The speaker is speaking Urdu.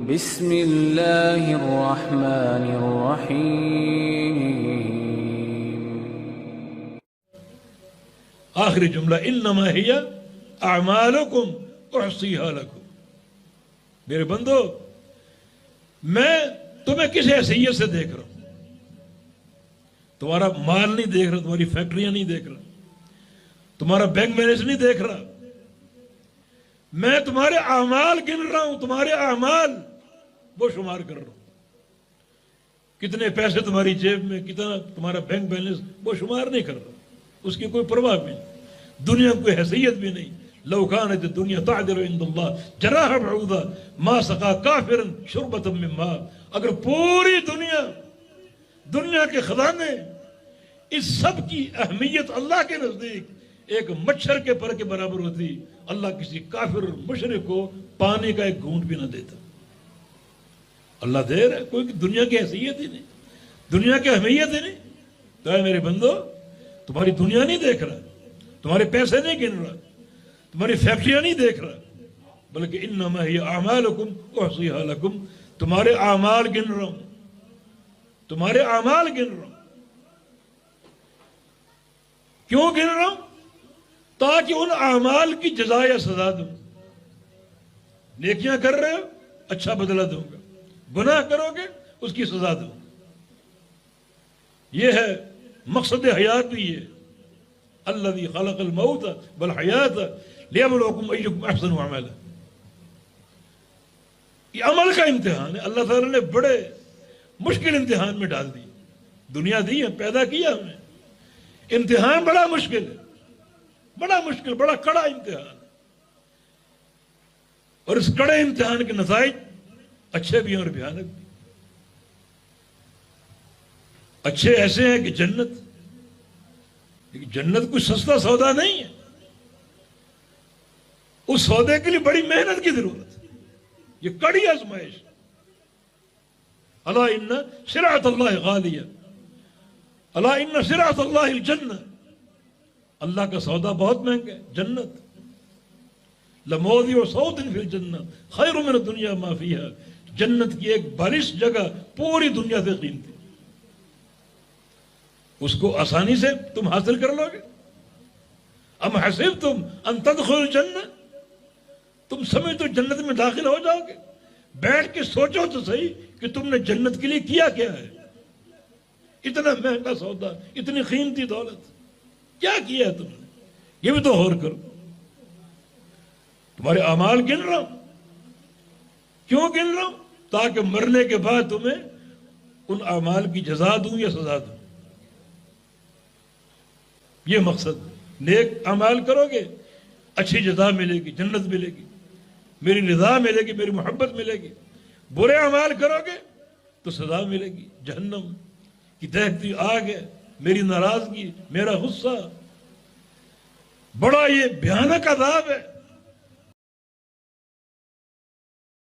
بسم اللہ الرحمن الرحیم۔ آخری جملہ انما ہی اعمالکم احصیہا لکم۔ میرے بندو، میں تمہیں کس حیثیت سے دیکھ رہا ہوں؟ تمہارا مال نہیں دیکھ رہا، تمہاری فیکٹریاں نہیں دیکھ رہا، تمہارا بینک بیلنس نہیں دیکھ رہا، میں تمہارے اعمال گن رہا ہوں، تمہارے اعمال وہ شمار کر رہا ہوں۔ کتنے پیسے تمہاری جیب میں، کتنا تمہارا بینک بیلنس، وہ شمار نہیں کر رہا، اس کی کوئی پرواہ بھی نہیں، دنیا کوئی حیثیت بھی نہیں۔ لو کانت الدنیا تعدل عند اللہ جناح بعوضہ ما سقا کافرا شربۃ من ماء۔ اگر پوری دنیا کے خزانے، اس سب کی اہمیت اللہ کے نزدیک ایک مچھر کے پر کے برابر ہوتی، اللہ کسی کافر مشرک کو پانی کا ایک گھونٹ بھی نہ دیتا۔ اللہ دے رہا ہے، کوئی دنیا کی حیثیت ہی نہیں، دنیا کی اہمیت ہی نہیں۔ تو اے میرے بندو، تمہاری دنیا نہیں دیکھ رہا، تمہارے پیسے نہیں گن رہا، تمہاری فیکٹریاں نہیں دیکھ رہا، بلکہ انما ہی اعمالکم احصیہا لکم۔ تمہارے اعمال گن رہا ہوں، تمہارے اعمال گن رہا ہوں۔ کیوں گن رہا ہوں؟ تاکہ ان اعمال کی جزا یا سزا دوں۔ نیکیاں کر رہے ہو، اچھا بدلہ دوں گا، گناہ کرو گے اس کی سزا دوں گا۔ یہ ہے مقصد حیات بھی ہے، الذی خلق الموت والحیات لیبلوکم ایکم احسن عملا۔ یہ عمل کا امتحان ہے، اللہ تعالیٰ نے بڑے مشکل امتحان میں ڈال دی۔ دنیا دی ہے، پیدا کیا ہمیں، امتحان بڑا مشکل ہے، بڑا مشکل، بڑا کڑا امتحان ہے، اور اس کڑے امتحان کے نتائج اچھے بھی ہیں اور بھیانک بھی۔ اچھے ایسے ہیں کہ جنت کوئی سستا سودا نہیں ہے، اس سودے کے لیے بڑی محنت کی ضرورت ہے، یہ کڑی آزمائش۔ الا ان سلعۃ اللہ غالیہ، الا ان سلعۃ اللہ الجنہ۔ اللہ کا سودا بہت مہنگا ہے، جنت۔ لموضع صوت فی الجنہ خیر من الدنیا ما فیہا۔ جنت کی ایک بالش جگہ پوری دنیا سے قیمتی، اس کو آسانی سے تم حاصل کر لو گے۔ ام حسبتم ان تدخلوا الجنہ، تم سمجھتے جنت میں داخل ہو جاؤ گے؟ بیٹھ کے سوچو تو صحیح کہ تم نے جنت کے لیے کیا کیا ہے۔ اتنا مہنگا سودا، اتنی قیمتی دولت، کیا کیا ہے تم نے؟ یہ بھی تو غور کرو۔ تمہارے اعمال گن رہا ہوں۔ کیوں گن رہا ہوں؟ تاکہ مرنے کے بعد تمہیں ان اعمال کی جزا دوں یا سزا دوں۔ یہ مقصد۔ نیک اعمال کرو گے، اچھی جزا ملے گی، جنت ملے گی، میری رضا ملے گی، میری محبت ملے گی۔ برے اعمال کرو گے تو سزا ملے گی، جہنم کی دہتی آگ ہے، میری ناراضگی، میرا غصہ، بڑا یہ بھیانک عذاب ہے۔